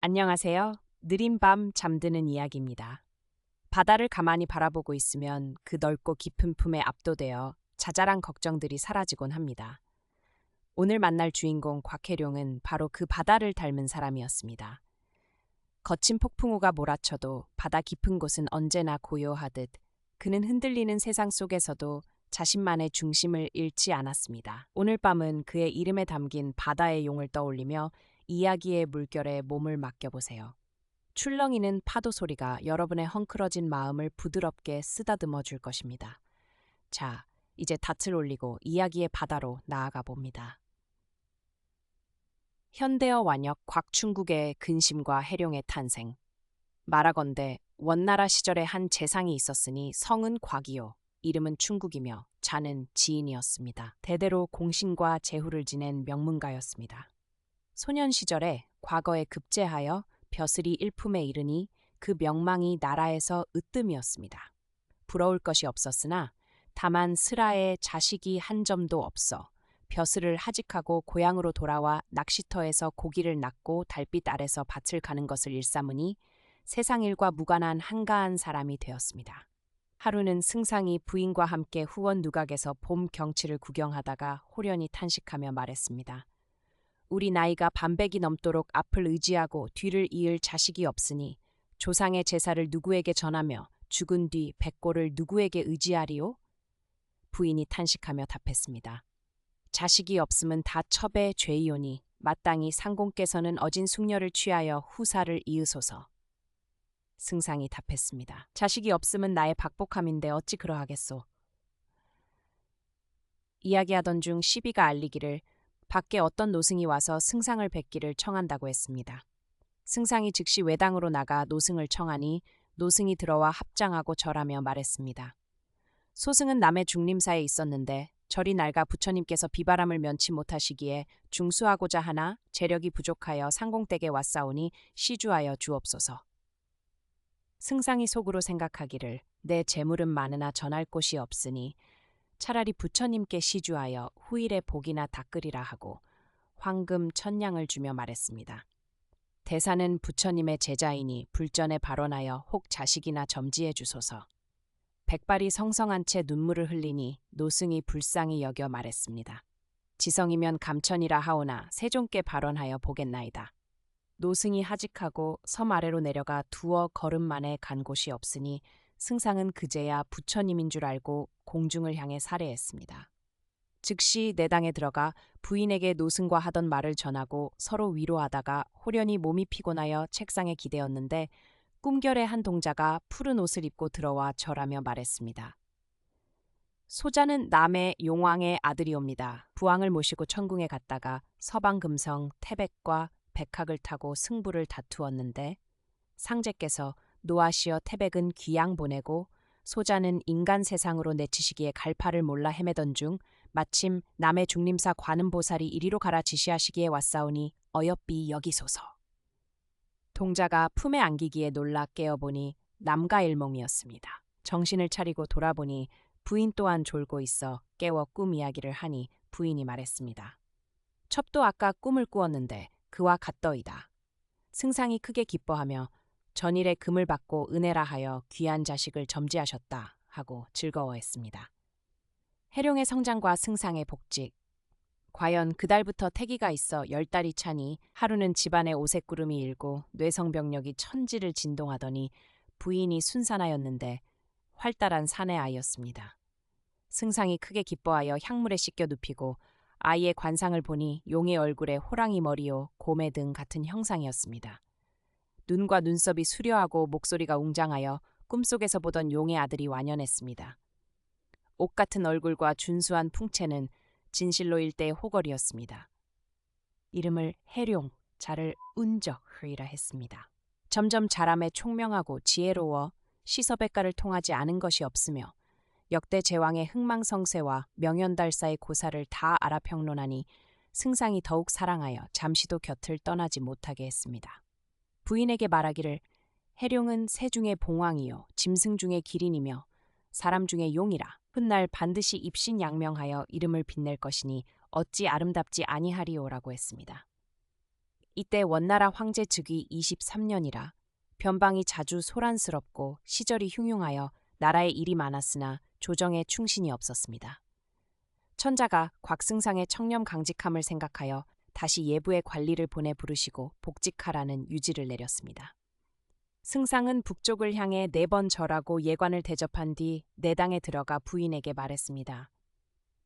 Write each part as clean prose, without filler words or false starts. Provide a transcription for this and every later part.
안녕하세요. 느린 밤 잠드는 이야기입니다. 바다를 가만히 바라보고 있으면 그 넓고 깊은 품에 압도되어 자잘한 걱정들이 사라지곤 합니다. 오늘 만날 주인공 곽혜룡은 바로 그 바다를 닮은 사람이었습니다. 거친 폭풍우가 몰아쳐도 바다 깊은 곳은 언제나 고요하듯 그는 흔들리는 세상 속에서도 자신만의 중심을 잃지 않았습니다. 오늘 밤은 그의 이름에 담긴 바다의 용을 떠올리며 이야기의 물결에 몸을 맡겨보세요. 출렁이는 파도 소리가 여러분의 헝클어진 마음을 부드럽게 쓰다듬어 줄 것입니다. 자, 이제 닻을 올리고 이야기의 바다로 나아가 봅니다. 현대어 완역 곽충국의 근심과 해룡의 탄생. 말하건대 원나라 시절에 한 재상이 있었으니 성은 곽이요 이름은 충국이며 자는 지인이었습니다. 대대로 공신과 제후를 지낸 명문가였습니다. 소년 시절에 과거에 급제하여 벼슬이 일품에 이르니 그 명망이 나라에서 으뜸이었습니다. 부러울 것이 없었으나 다만 슬하에 자식이 한 점도 없어 벼슬을 하직하고 고향으로 돌아와 낚시터에서 고기를 낚고 달빛 아래서 밭을 가는 것을 일삼으니 세상 일과 무관한 한가한 사람이 되었습니다. 하루는 승상이 부인과 함께 후원 누각에서 봄 경치를 구경하다가 호련히 탄식하며 말했습니다. 우리 나이가 반백이 넘도록 앞을 의지하고 뒤를 이을 자식이 없으니 조상의 제사를 누구에게 전하며 죽은 뒤 백골을 누구에게 의지하리오? 부인이 탄식하며 답했습니다. 자식이 없음은 다 첩의 죄이오니 마땅히 상공께서는 어진 숙녀를 취하여 후사를 이으소서. 승상이 답했습니다. 자식이 없음은 나의 박복함인데 어찌 그러하겠소. 이야기하던 중 시비가 알리기를 밖에 어떤 노승이 와서 승상을 뵙기를 청한다고 했습니다. 승상이 즉시 외당으로 나가 노승을 청하니 노승이 들어와 합장하고 절하며 말했습니다. 소승은 남의 중림사에 있었는데 절이 낡아 부처님께서 비바람을 면치 못하시기에 중수하고자 하나 재력이 부족하여 상공댁에 왔사오니 시주하여 주옵소서. 승상이 속으로 생각하기를 내 재물은 많으나 전할 곳이 없으니 차라리 부처님께 시주하여 후일에 복이나 닦으리라 하고 황금 천냥을 주며 말했습니다. 대사는 부처님의 제자이니 불전에 발언하여 혹 자식이나 점지해 주소서. 백발이 성성한 채 눈물을 흘리니 노승이 불쌍히 여겨 말했습니다. 지성이면 감천이라 하오나 세종께 발언하여 보겠나이다. 노승이 하직하고 섬 아래로 내려가 두어 걸음 만에 간 곳이 없으니 승상은 그제야 부처님인 줄 알고 공중을 향해 살해했습니다. 즉시 내당에 들어가 부인에게 노승과 하던 말을 전하고 서로 위로하다가 호련히 몸이 피곤하여 책상에 기대었는데 꿈결의 한 동자가 푸른 옷을 입고 들어와 절하며 말했습니다. 소자는 남의 용왕의 아들이옵니다. 부왕을 모시고 천궁에 갔다가 서방금성 태백과 백학을 타고 승부를 다투었는데 상제께서 노하시어 태백은 귀양 보내고 소자는 인간 세상으로 내치시기에 갈파를 몰라 헤매던 중 마침 남의 중림사 관음보살이 이리로 가라 지시하시기에 왔사오니 어여삐 여기소서. 동자가 품에 안기기에 놀라 깨어보니 남가일몽이었습니다. 정신을 차리고 돌아보니 부인 또한 졸고 있어 깨워 꿈 이야기를 하니 부인이 말했습니다. 첩도 아까 꿈을 꾸었는데 그와 같더이다. 승상이 크게 기뻐하며 전일에 금을 받고 은혜라 하여 귀한 자식을 점지하셨다 하고 즐거워했습니다. 해룡의 성장과 승상의 복직. 과연 그달부터 태기가 있어 10달이 차니 하루는 집안에 오색구름이 일고 뇌성병력이 천지를 진동하더니 부인이 순산하였는데 활달한 사내 아이였습니다. 승상이 크게 기뻐하여 향물에 씻겨 눕히고 아이의 관상을 보니 용의 얼굴에 호랑이 머리요 곰의 등 같은 형상이었습니다. 눈과 눈썹이 수려하고 목소리가 웅장하여 꿈속에서 보던 용의 아들이 완연했습니다. 옥 같은 얼굴과 준수한 풍채는 진실로 일대의 호걸이었습니다. 이름을 해룡, 자를 운적이라 했습니다. 점점 자람에 총명하고 지혜로워 시서백가를 통하지 않은 것이 없으며 역대 제왕의 흥망성쇠와 명연달사의 고사를 다 알아 평론하니 승상이 더욱 사랑하여 잠시도 곁을 떠나지 못하게 했습니다. 부인에게 말하기를 해룡은 새 중의 봉황이요 짐승 중의 기린이며 사람 중의 용이라 훗날 반드시 입신양명하여 이름을 빛낼 것이니 어찌 아름답지 아니하리오라고 했습니다. 이때 원나라 황제 즉위 23년이라 변방이 자주 소란스럽고 시절이 흉흉하여 나라에 일이 많았으나 조정에 충신이 없었습니다. 천자가 곽승상의 청렴 강직함을 생각하여 다시 예부의 관리를 보내 부르시고 복직하라는 유지를 내렸습니다. 승상은 북쪽을 향해 4번 절하고 예관을 대접한 뒤 내당에 들어가 부인에게 말했습니다.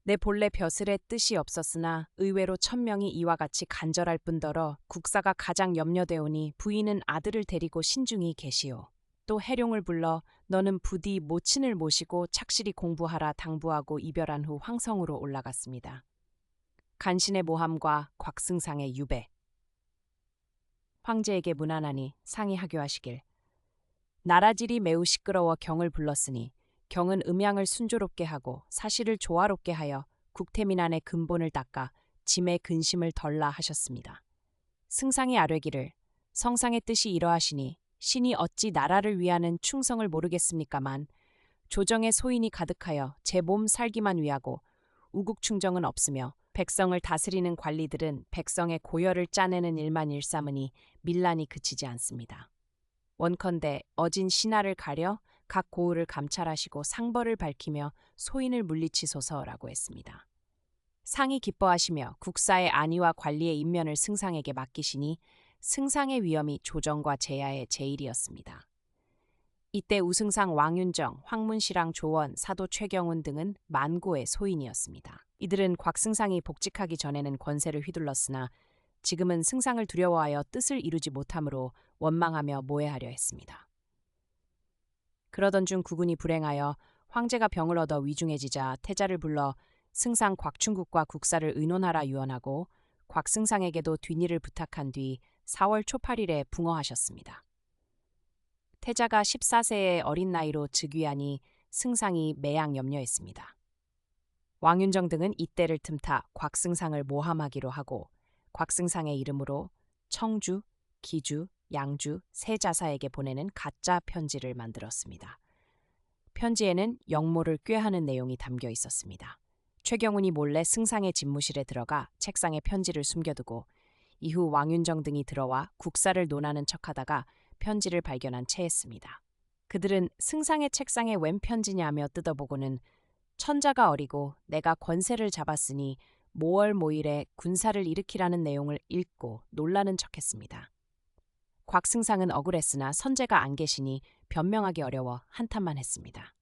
내 본래 벼슬의 뜻이 없었으나 의외로 천명이 이와 같이 간절할 뿐더러 국사가 가장 염려되오니 부인은 아들을 데리고 신중히 계시오. 또 해룡을 불러 너는 부디 모친을 모시고 착실히 공부하라 당부하고 이별한 후 황성으로 올라갔습니다. 간신의 모함과 곽승상의 유배. 황제에게 문안하니 상이 하교하시길. 나라질이 매우 시끄러워 경을 불렀으니 경은 음양을 순조롭게 하고 사실을 조화롭게 하여 국태민안의 근본을 닦아 짐의 근심을 덜라 하셨습니다. 승상이 아뢰기를 성상의 뜻이 이러하시니 신이 어찌 나라를 위하는 충성을 모르겠습니까만 조정의 소인이 가득하여 제 몸 살기만 위하고 우국충정은 없으며 백성을 다스리는 관리들은 백성의 고열을 짜내는 일만 일삼으니 밀란이 그치지 않습니다. 원컨대 어진 신하를 가려 각 고을을 감찰하시고 상벌을 밝히며 소인을 물리치소서라고 했습니다. 상이 기뻐하시며 국사의 안위와 관리의 임면을 승상에게 맡기시니 승상의 위엄이 조정과 제야의 제일이었습니다. 이때 우승상 왕윤정, 황문시랑 조원, 사도 최경훈 등은 만고의 소인이었습니다. 이들은 곽승상이 복직하기 전에는 권세를 휘둘렀으나 지금은 승상을 두려워하여 뜻을 이루지 못하므로 원망하며 모해하려 했습니다. 그러던 중 국운이 불행하여 황제가 병을 얻어 위중해지자 태자를 불러 승상 곽충국과 국사를 의논하라 유언하고 곽승상에게도 뒷일을 부탁한 뒤 4월 초 8일에 붕어하셨습니다. 태자가 14세의 어린 나이로 즉위하니 승상이 매양 염려했습니다. 왕윤정 등은 이때를 틈타 곽승상을 모함하기로 하고 곽승상의 이름으로 청주, 기주, 양주 세 자사에게 보내는 가짜 편지를 만들었습니다. 편지에는 영모를 꾀하는 내용이 담겨 있었습니다. 최경훈이 몰래 승상의 집무실에 들어가 책상에 편지를 숨겨두고 이후 왕윤정 등이 들어와 국사를 논하는 척하다가 편지를 발견한 채했습니다. 그들은 승상의 책상에 웬 편지냐며 뜯어보고는 천자가 어리고 내가 권세를 잡았으니 모월모일에 군사를 일으키라는 내용을 읽고 놀라는 척했습니다. 곽승상은 억울했으나 선제가 안 계시니 변명하기 어려워 한탄만 했습니다.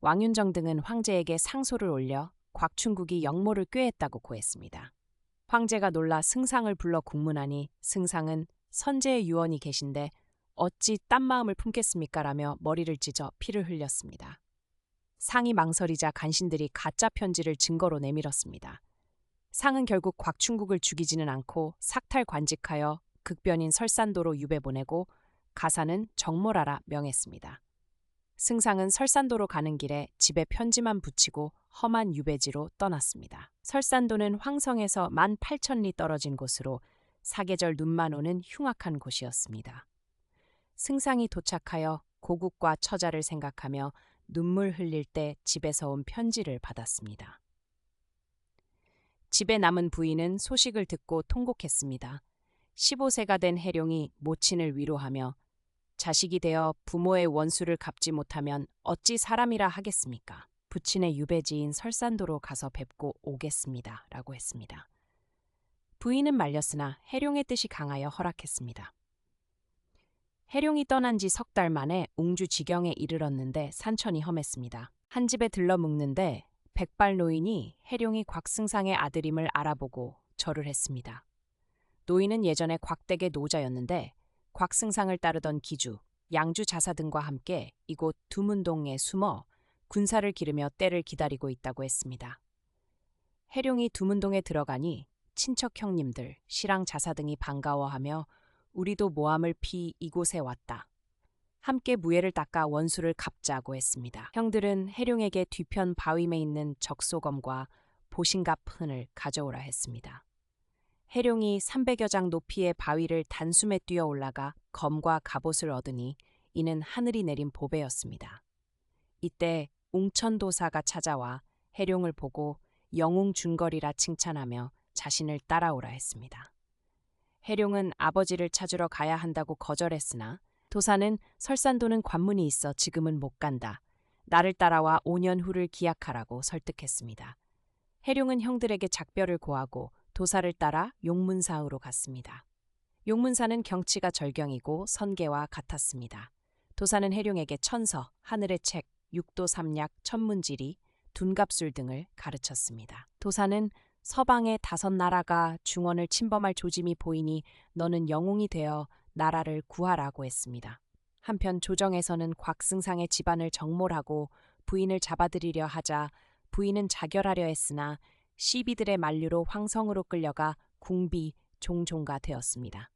왕윤정 등은 황제에게 상소를 올려 곽충국이 영모를 꾀했다고 고했습니다. 황제가 놀라 승상을 불러 국문하니 승상은 선제의 유언이 계신데 어찌 딴 마음을 품겠습니까? 라며 머리를 찢어 피를 흘렸습니다. 상이 망설이자 간신들이 가짜 편지를 증거로 내밀었습니다. 상은 결국 곽충국을 죽이지는 않고 삭탈관직하여 극변인 설산도로 유배 보내고 가사는 정몰하라 명했습니다. 승상은 설산도로 가는 길에 집에 편지만 붙이고 험한 유배지로 떠났습니다. 설산도는 황성에서 18,000리 떨어진 곳으로 사계절 눈만 오는 흉악한 곳이었습니다. 승상이 도착하여 고국과 처자를 생각하며 눈물 흘릴 때 집에서 온 편지를 받았습니다. 집에 남은 부인은 소식을 듣고 통곡했습니다. 15세가 된 해룡이 모친을 위로하며 자식이 되어 부모의 원수를 갚지 못하면 어찌 사람이라 하겠습니까? 부친의 유배지인 설산도로 가서 뵙고 오겠습니다. 라고 했습니다. 부인은 말렸으나 해룡의 뜻이 강하여 허락했습니다. 해룡이 떠난 지 석 달 만에 웅주 지경에 이르렀는데 산천이 험했습니다. 한 집에 들러 묵는데 백발 노인이 해룡이 곽승상의 아들임을 알아보고 절을 했습니다. 노인은 예전에 곽댁의 노자였는데 곽승상을 따르던 기주, 양주 자사 등과 함께 이곳 두문동에 숨어 군사를 기르며 때를 기다리고 있다고 했습니다. 해룡이 두문동에 들어가니 친척 형님들, 시랑 자사 등이 반가워하며 우리도 모함을 피 이곳에 왔다. 함께 무예를 닦아 원수를 갚자고 했습니다. 형들은 해룡에게 뒤편 바위에 있는 적소검과 보신갑 흔을 가져오라 했습니다. 해룡이 300여 장 높이의 바위를 단숨에 뛰어 올라가 검과 갑옷을 얻으니 이는 하늘이 내린 보배였습니다. 이때 웅천도사가 찾아와 해룡을 보고 영웅 준거리라 칭찬하며 자신을 따라오라 했습니다. 해룡은 아버지를 찾으러 가야 한다고 거절했으나 도사는 설산도는 관문이 있어 지금은 못 간다. 나를 따라와 5년 후를 기약하라고 설득했습니다. 해룡은 형들에게 작별을 고하고 도사를 따라 용문사으로 갔습니다. 용문사는 경치가 절경이고 선계와 같았습니다. 도사는 해룡에게 천서, 하늘의 책, 육도 삼약, 천문지리, 둔갑술 등을 가르쳤습니다. 도사는 서방의 5나라가 중원을 침범할 조짐이 보이니 너는 영웅이 되어 나라를 구하라고 했습니다. 한편 조정에서는 곽승상의 집안을 정몰하고 부인을 잡아들이려 하자 부인은 자결하려 했으나 시비들의 만류로 황성으로 끌려가 궁비 종종가 되었습니다.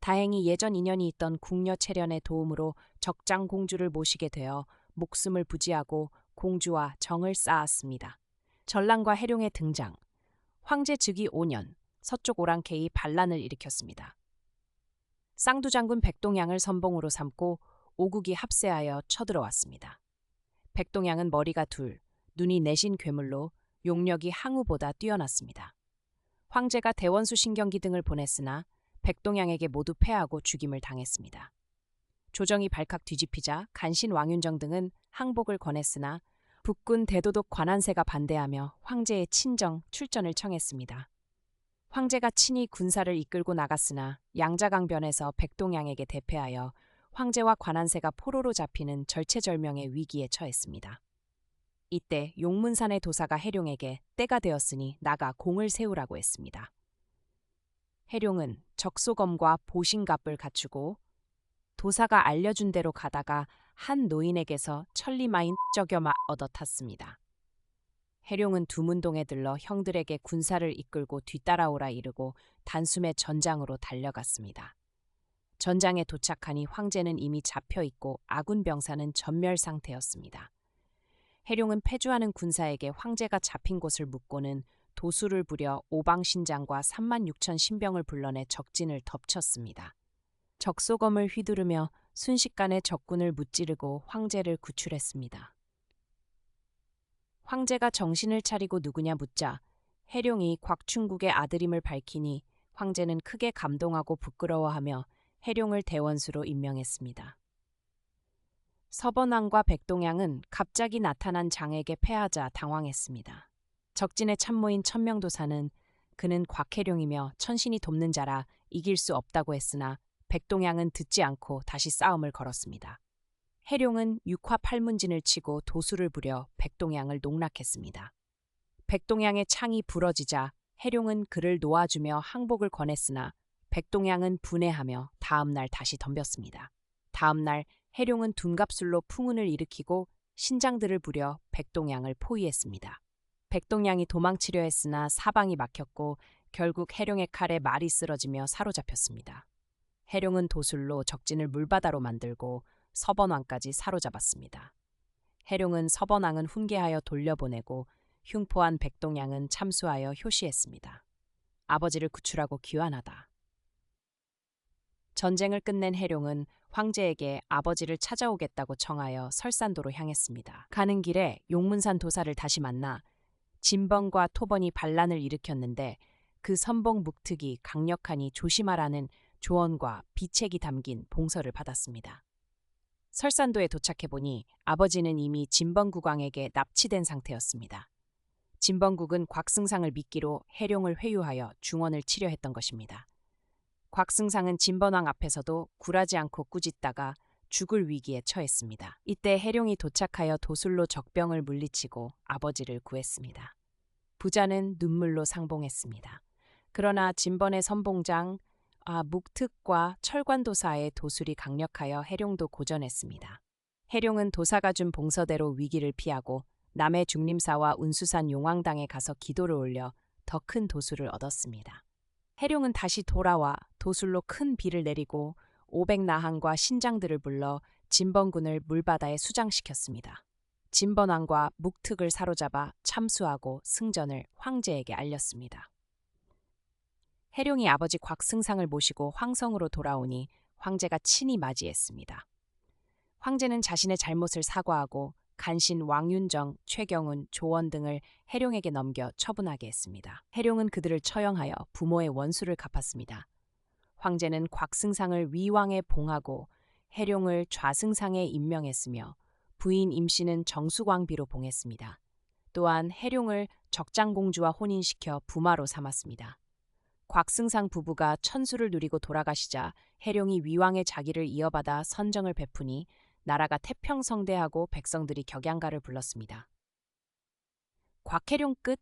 다행히 예전 인연이 있던 궁녀 채련의 도움으로 적장 공주를 모시게 되어 목숨을 부지하고 공주와 정을 쌓았습니다. 전랑과 해룡의 등장. 황제 즉위 5년 서쪽 오랑캐이 반란을 일으켰습니다. 쌍두장군 백동양을 선봉으로 삼고 오국이 합세하여 쳐들어왔습니다. 백동양은 머리가 둘, 눈이 내신 괴물로 용력이 항우보다 뛰어났습니다. 황제가 대원수 신경기 등을 보냈으나 백동양에게 모두 패하고 죽임을 당했습니다. 조정이 발칵 뒤집히자 간신 왕윤정 등은 항복을 권했으나 북군 대도독 관한세가 반대하며 황제의 친정 출전을 청했습니다. 황제가 친히 군사를 이끌고 나갔으나 양자강변에서 백동양에게 대패하여 황제와 관한세가 포로로 잡히는 절체절명의 위기에 처했습니다. 이때 용문산의 도사가 해룡에게 때가 되었으니 나가 공을 세우라고 했습니다. 해룡은 적소검과 보신갑을 갖추고 도사가 알려준 대로 가다가 한 노인에게서 천리마인 적여마 얻어 탔습니다. 해룡은 두문동에 들러 형들에게 군사를 이끌고 뒤따라오라 이르고 단숨에 전장으로 달려갔습니다. 전장에 도착하니 황제는 이미 잡혀 있고 아군 병사는 전멸 상태였습니다. 해룡은 패주하는 군사에게 황제가 잡힌 곳을 묻고는 도수를 부려 오방신장과 36,000 신병을 불러내 적진을 덮쳤습니다. 적소검을 휘두르며 순식간에 적군을 무찌르고 황제를 구출했습니다. 황제가 정신을 차리고 누구냐 묻자 해룡이 곽충국의 아들임을 밝히니 황제는 크게 감동하고 부끄러워하며 해룡을 대원수로 임명했습니다. 서번왕과 백동양은 갑자기 나타난 장에게 패하자 당황했습니다. 적진의 참모인 천명도사는 그는 곽해룡이며 천신이 돕는 자라 이길 수 없다고 했으나 백동양은 듣지 않고 다시 싸움을 걸었습니다. 해룡은 육화팔문진을 치고 도수를 부려 백동양을 농락했습니다. 백동양의 창이 부러지자 해룡은 그를 놓아주며 항복을 권했으나 백동양은 분해하며 다음날 다시 덤볐습니다. 다음날 해룡은 둔갑술로 풍운을 일으키고 신장들을 부려 백동양을 포위했습니다. 백동양이 도망치려 했으나 사방이 막혔고 결국 해룡의 칼에 말이 쓰러지며 사로잡혔습니다. 해룡은 도술로 적진을 물바다로 만들고 서번왕까지 사로잡았습니다. 해룡은 서번왕은 훈계하여 돌려보내고 흉포한 백동양은 참수하여 효시했습니다. 아버지를 구출하고 귀환하다. 전쟁을 끝낸 해룡은 황제에게 아버지를 찾아오겠다고 청하여 설산도로 향했습니다. 가는 길에 용문산 도사를 다시 만나 진번과 토번이 반란을 일으켰는데 그 선봉 묵특이 강력하니 조심하라는 조언과 비책이 담긴 봉서를 받았습니다. 설산도에 도착해보니 아버지는 이미 진번국왕에게 납치된 상태였습니다. 진번국은 곽승상을 미끼로 해룡을 회유하여 중언을 치려 했던 것입니다. 곽승상은 진번왕 앞에서도 굴하지 않고 꾸짖다가 죽을 위기에 처했습니다. 이때 해룡이 도착하여 도술로 적병을 물리치고 아버지를 구했습니다. 부자는 눈물로 상봉했습니다. 그러나 진번의 선봉장 묵특과 철관도사의 도술이 강력하여 해룡도 고전했습니다. 해룡은 도사가 준 봉서대로 위기를 피하고 남해 중림사와 운수산 용왕당에 가서 기도를 올려 더 큰 도술을 얻었습니다. 해룡은 다시 돌아와 도술로 큰 비를 내리고 500나항과 신장들을 불러 진번군을 물바다에 수장시켰습니다. 진번왕과 묵특을 사로잡아 참수하고 승전을 황제에게 알렸습니다. 해룡이 아버지 곽승상을 모시고 황성으로 돌아오니 황제가 친히 맞이했습니다. 황제는 자신의 잘못을 사과하고 간신 왕윤정, 최경운, 조원 등을 해룡에게 넘겨 처분하게 했습니다. 해룡은 그들을 처형하여 부모의 원수를 갚았습니다. 황제는 곽승상을 위왕에 봉하고 해룡을 좌승상에 임명했으며 부인 임씨는 정수광비로 봉했습니다. 또한 해룡을 적장공주와 혼인시켜 부마로 삼았습니다. 곽승상 부부가 천수를 누리고 돌아가시자 해룡이 위왕의 자기를 이어받아 선정을 베푸니 나라가 태평성대하고 백성들이 격양가를 불렀습니다. 곽해룡 끝.